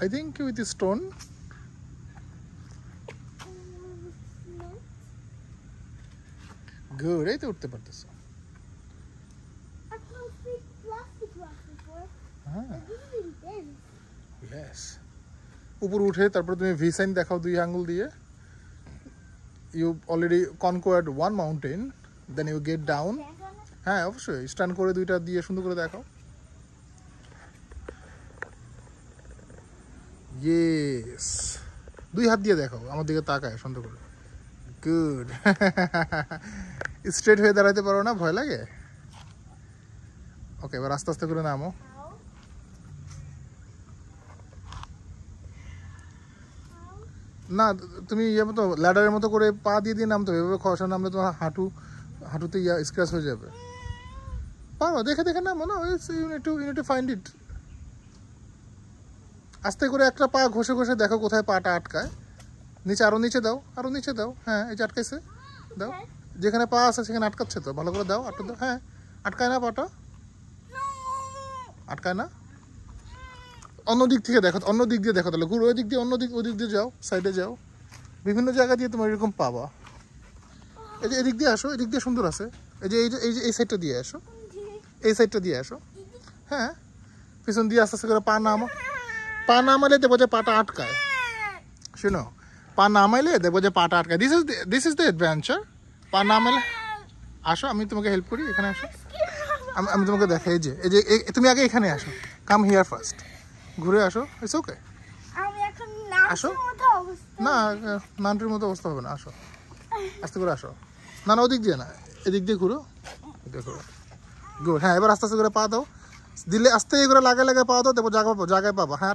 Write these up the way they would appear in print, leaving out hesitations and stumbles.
I think with the stone. Good. এই তো উঠতে পারতেছো। হ্যাঁ। Yes. উপর উঠে তারপর তুমি ভি সাইন দেখাও 2 আঙ্গুল দিয়ে। You already conquered one mountain. Then you get down. হ্যাঁ অবশ্যই স্ট্যান্ড করে 2টা দিয়ে সুন্দর করে দেখাও। Yes. 2 হাত দিয়ে দেখাও আমার দিকে তাকায় সুন্দর করে। Good. স্ট্রেট হয়ে দাঁড়াতে পারো না, ভয় লাগে? ওকে, এবার আস্তে আস্তে করে নামো। না তুমি মতো ল্যাডারের মতো করে পা দিয়ে দিয়ে নামতে হবে, এভাবে খসা নামলে তোমার হাঁটুতে স্ক্র্যাচ হয়ে যাবে। পারো, দেখে দেখে নামো না, you need to find it. আস্তে করে একটা পা ঘষে ঘষে দেখো কোথায় পাটা আটকায়। নিচে আরো নিচে দাও, আরো নিচে দাও। হ্যাঁ এই যে আটকাইছে, দাও। যেখানে পা আছে সেখানে আটকাচ্ছে তো, ভালো করে দাও। দাও। হ্যাঁ আটকায় না পাটা, আটকায় না। অন্য দিক থেকে দেখো, অন্য দিক দিয়ে দেখো, তাহলে ঘুরো ওই দিক দিয়ে, ওই দিক দিয়ে যাও, সাইডে যাও। বিভিন্ন জায়গা দিয়ে তোমার এরকম পাবা। এই যে এদিক দিয়ে আসো, এদিক দিয়ে সুন্দর আছে। এই সাইডটা দিয়ে আসো, এই সাইডটা দিয়ে আসো। হ্যাঁ পিছন দিয়ে আস্তে আস্তে করে পা নামালে দেখবো যে পাটা আটকায়। শুনো, পা নামাইলে দেখবো যে পাটা আটকায়। This is the adventure. পা নামাইলে আসো, আমি তোমাকে হেল্প করি। এখানে আসো, আমি তোমাকে দেখাই। এই যে তুমি আগে এখানে আসো, কাম হিয়ার ফার্স্ট। ঘুরে আসো, ইটস ওকে। আসো না, নানটির মতো অবস্থা হবে না। আসো আস্তে করে আসো। না ওদিক দিয়ে না, এদিক দিয়ে ঘুরো, দেখো। গুড। হ্যাঁ এবার আস্তে আস্তে করে পা দাও, দিলে আস্তে করে লাগায় পা দাও, দেখো জায়গায় পাবা। হ্যাঁ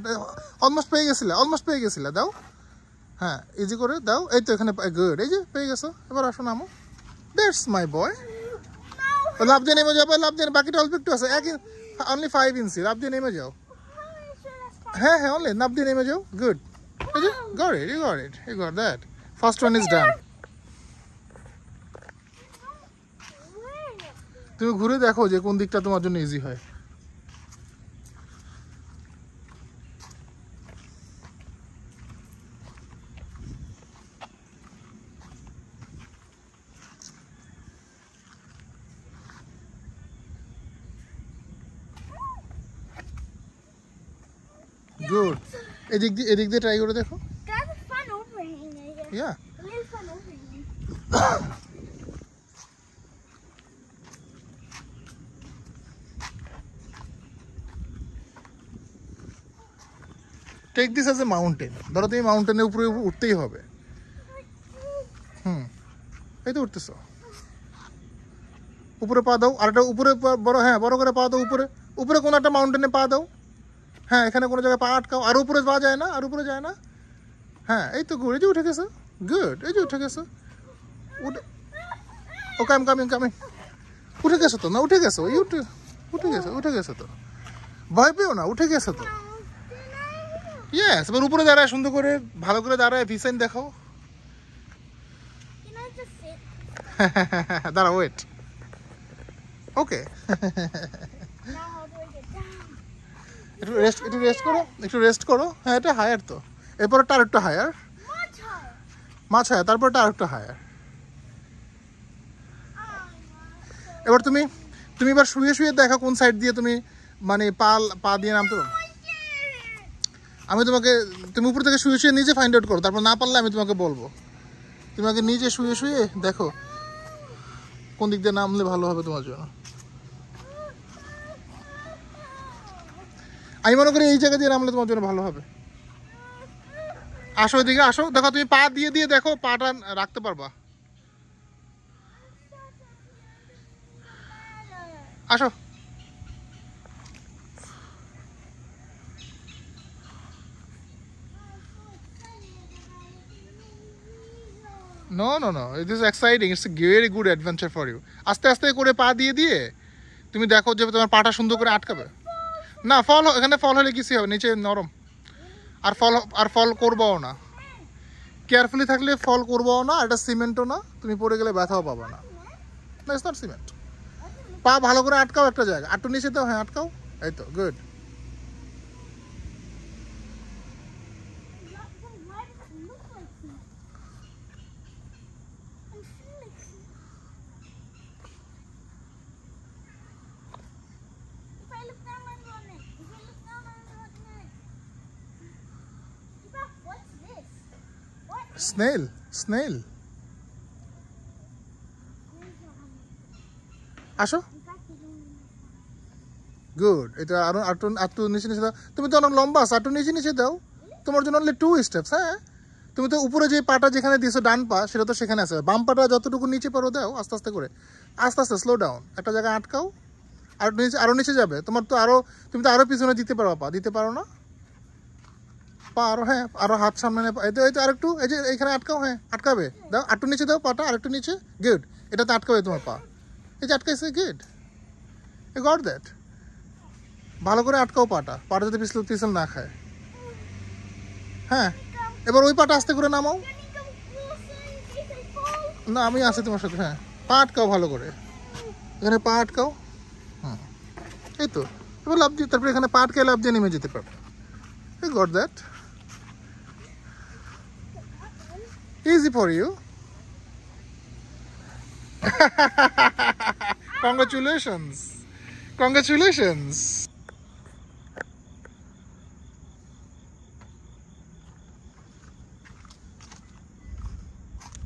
অলমোস্ট পেয়ে গেছিলে, দাও। হ্যাঁ ইজি করে দাও, এই তো এখানে। গুড, এই যে পেয়ে গেছো। এবার আসো, নামো। দ্যাটস মাই বয়। লাভ দিয়ে নেমে যাবো, লাভ দিয়ে। বাকিটা অল্প একটু আছে, অনলি 5 ইঞ্চি। লাভ দিয়ে নেমে যাও। হ্যাঁ অনলি লাভ দিয়ে নেমে যাও। গুড। এই যে you got that. First one is done. তুমি ঘুরে দেখো যে কোন দিকটা তোমার জন্য ইজি হয়। গুড। এদিক দিয়ে ট্রাই করে দেখো। Yeah. Take this as a mountain. ধরো তুমি মাউন্টেনের উপরে উঠতেই হবে। এই তো উঠতেছো। উপরে পা দাও, আর একটা উপরে বড় করে পা দাও। উপরে কোনো একটা মাউন্টেনে পা দাও। হ্যাঁ এখানে কোনো জায়গায় পা আটকাও, আর উপরে পা যায় না, আর উপরে যায় না। হ্যাঁ এই তো গুড, এই যে উঠে গেছো। গুড, এই যে উঠে গেছো। Okay I am coming. উঠে গেছো তো, না উঠে গেছো, উঠে গেছো তো। ভয় পেও না, উঠে গেছো তো। ইয়েস, এবার উপরে দাঁড়ায় সুন্দর করে, ভালো করে দাঁড়ায় ভি সাইন দেখাও। দাঁড়া, ওয়েট। ওকে। একটু রেস্ট করো। হ্যাঁ এটা হায়ার তো, এরপরটা আরেকটু হায়ার, মাছ হায়ার, তারপরটা আরেকটু হায়ার। এবার তুমি এবার শুয়ে দেখো কোন সাইড দিয়ে তুমি মানে পা দিয়ে নামতে পারো। তুমি উপর থেকে শুয়ে নিজে ফাইন্ড আউট করো, তারপর না পারলে আমি তোমাকে বলবো। তুমি আগে নিজে শুয়ে দেখো কোন দিক দিয়ে নামলে ভালো হবে তোমার জন্য। আমি মনে করি এই জায়গা দিয়ে নামলে তোমার জন্য ভালো হবে। আসো এদিকে আসো, দেখো তুমি পা দিয়ে দেখো পাটা রাখতে পারবা। আসো। No, this is exciting. It's a very good adventure for you. আস্তে আস্তে করে পা দিয়ে তুমি দেখো যে তোমার পাটা সুন্দর করে আটকাবে না। এখানে ফল হলে কিছু হবে, নিচে নরম। আর ফল করবাও না, কেয়ারফুলি থাকলে ফল করবাও না। এটা সিমেন্টও না, তুমি পড়ে গেলে ব্যথাও পাবা না। It's not cement. পা ভালো করে আটকাও একটা জায়গা, একটু নিচে দাও। হ্যাঁ আটকাও, এই তো। গুড। স্নেল স্নেল আসো গুড এটা আরো আটটু নিচে নিচে দাও তুমি তো অনেক লম্বা আছো আটটু নিচে নিচে দাও তোমার জন্য অনলি 2 স্টেপস হ্যাঁ তুমি তো উপরে যে পাটা যেখানে দিয়েছো ডান পা সেটা তো সেখানে আছে বাম পাটা যতটুকু নিচে পারো দাও আস্তে আস্তে করে আস্তে আস্তে স্লো ডাউন একটা জায়গায় আটকাও আর নিচে আরো নিচে যাবে তোমার তো আরো তুমি তো আরো পিছনে দিতে পারো পা দিতে পারো না পা আরো হ্যাঁ আরো হাত সামনে এই তো আরেকটু এই যে এইখানে আটকাও হ্যাঁ আটকাবে দাও আরেকটু নিচে দাও পাটা আরেকটু নিচে গুড এটাতে আটকাবে তোমার পা এই যে আটকাইছে গুড এ গট দ্যাট ভালো করে আটকাও পাটা যাতে পিছল না খায় হ্যাঁ এবার ওই পাটা আস্তে করে নামাও না আমি আছি তোমার সাথে হ্যাঁ পা আটকাও ভালো করে এখানে পা আটকাও হ্যাঁ এই তো এবার লাভ দিয়ে তারপরে এখানে পা আটকে লাভ দিয়ে নেমে যেতে পারবে এই got that easy for you congratulations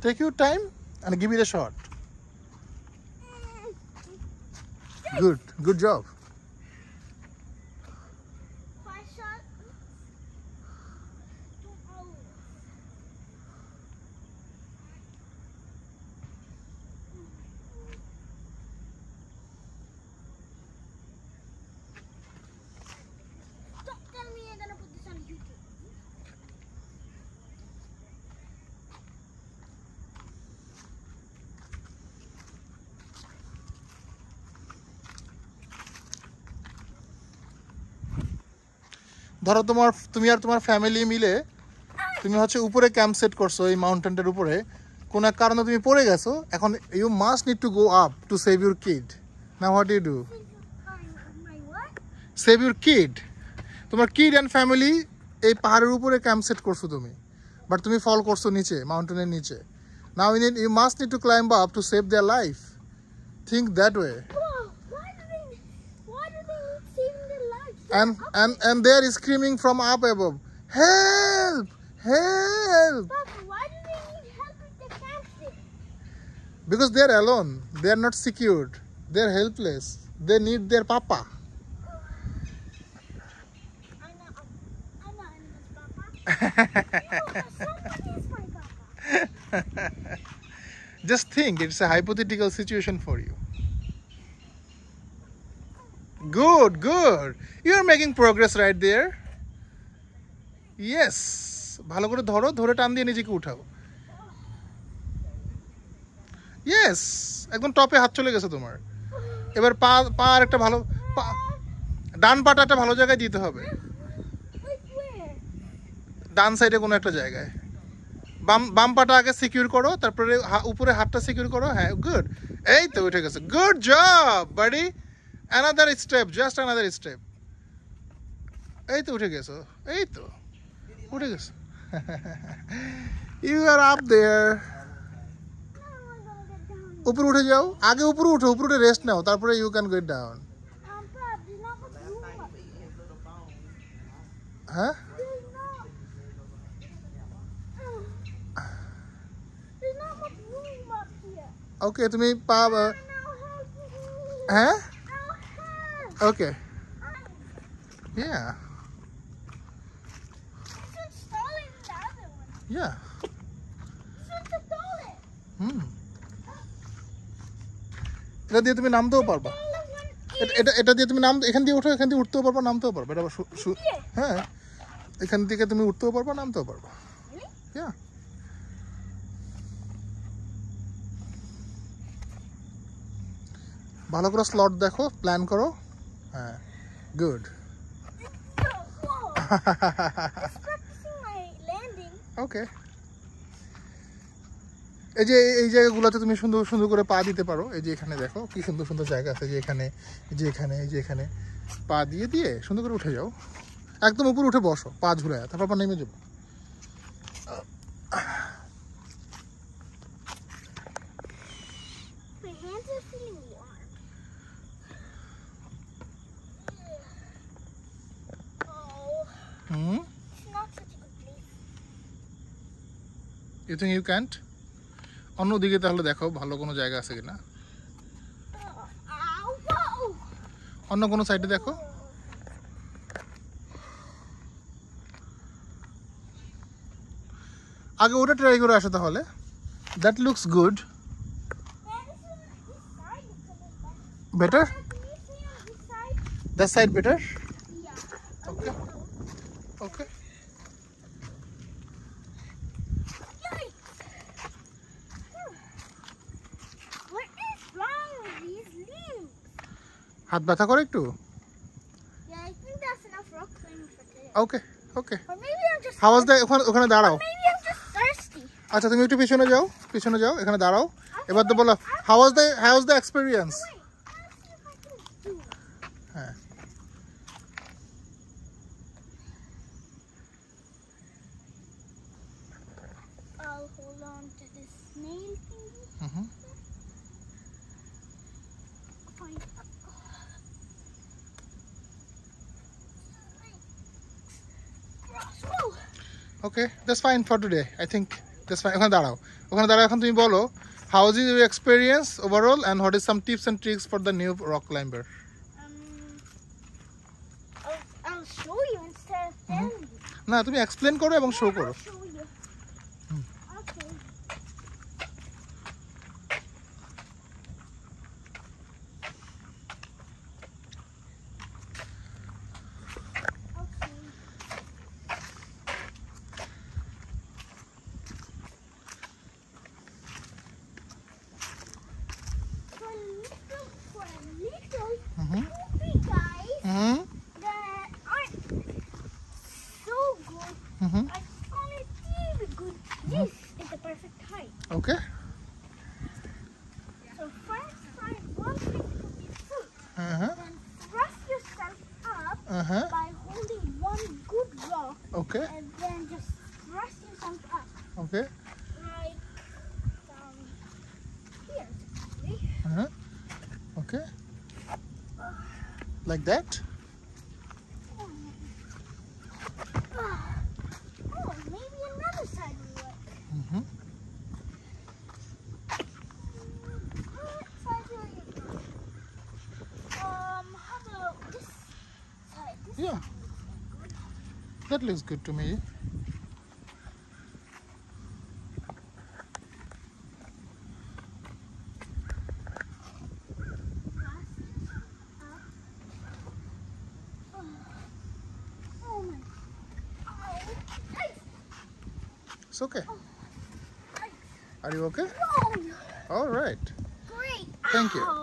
Take your time and give it a shot. Good job. Stop telling me you're gonna put this on YouTube. ধরো তুমি আর তোমার ফ্যামিলি মিলে তুমি হচ্ছে উপরে ক্যাম্প সেট করছো এই মাউন্টেনটার উপরে কোন এক কারণে তুমি পড়ে গেছো এখন you must need to go up to save your kid now what you do My what? Save your kid তোমার কিড অ্যান্ড ফ্যামিলি এই পাহাড়ের উপরে ক্যাম্প সেট করছো তুমি বাট তুমি ফল করছো নিচে মাউন্টেনের নিচে now you must need to climb up to save their life think that way Whoa, why do they need saving their lives? and they are screaming from up above help help Papa, why do they need help with the campsite? because they are alone they are not secured they are helpless they need their papa I know animals, Papa. Somebody is my Papa. just think it's a hypothetical situation for you good you are making progress right there yes ভালো করে ধরে টান দিয়ে নিজেকে উঠাও yes একদম টপে হাত চলে গেছে তোমার এবার পা আর একটা ভালো ডান পাটা একটা ভালো জায়গায় দিতে হবে Like where? ডান সাইডে কোনো একটা জায়গায় বাম পাটা আগে সিকিউর করো তারপরে উপরে হাতটা সিকিউর করো হ্যাঁ গুড এই তো উঠে গেছে good job buddy another step just another step এই তো উঠে গেছো এই তো উঠে গেছো you are up there How am I gonna get down? উপরে উঠে যাও আগে উপরে উঠে রেস্ট নাও তারপরে you can get down Pop, there's not much room up here. হ্যাঁ There's not much room up here. ওকে তুমি পা Now help me. হ্যাঁ Now help. Okay yeah This one's taller than the other one. Yeah This one's the tallest. হুম এটা দিয়ে তুমি নামতেও পারবা Taller one এটা দিয়ে তুমি এখান দিয়ে উঠো এখান দিয়ে উঠতেও পারবা নামতেও পারবা এটা here. হ্যাঁ এখান থেকে তুমি উঠতেও পারবা নামতেও পারবা Really? ইয়া ভালো করে স্লট দেখো প্ল্যান করো হ্যাঁ good Whoa. It's practicing my landing. ওকে এই যে এই জায়গাগুলোতে তুমি সুন্দর করে পা দিতে পারো এই যে এখানে দেখো কি সুন্দর জায়গা আছে যে এখানে যে এখানে পা দিয়ে সুন্দর করে উঠে যাও একদম উপরে উঠে বসো পা ঝুলায় তারপর নেমে যাবো My hands are feeling warm. Oh, hmm it's not such a good place. You think you can't? অন্যদিকে তাহলে দেখো ভালো কোনো জায়গা আছে কিনা। অন্য কোনো সাইডে দেখো। আগে ওটা ট্রাই করে আসো তাহলে। That looks good. Better? That side better? Okay. Okay. What is wrong with these leaves? হাত ব্যথা করে একটু? Yeah, I think that's enough rock climbing for today. Okay. Okay. Or maybe I'm just How was the ওখানে দাঁড়াও। maybe I'm just thirsty. আচ্ছা তুমি একটু পিছনে যাও, এখানে দাঁড়াও। এবার তো বলো how was the experience? Wait, let's see if I can do it. হ্যাঁ। I'll hold on to this nail thingy. Mhm. Fine. Whoa. Okay, that's fine for today. I think that's fine. ওখানে দাঁড়াও এখন তুমি বলো how is your experience overall and what is some tips and tricks for the new rock climber? I'll show you instead of telling you. না তুমি explain করো এবং show করো। I'll show you. Okay. Okay. For a little Mhm. goofy guys Mhm. that aren't so good, Mhm. I call it really good. This is the perfect height. Okay. So first find one place to put your foot, Uh-huh. then thrust yourself up Uh-huh. by holding one good rock, Okay. and then just thrust yourself up, Okay. like down here. See? Uh-huh. Okay. Like that? Oh, maybe another side will work. Mhm. What side will you do? How about this side? This Yeah. side looks good. That looks good to me. Oh my. Oh, nice. It's okay. Nice. Are you okay? Oh, All right. great. Thank you. Ow.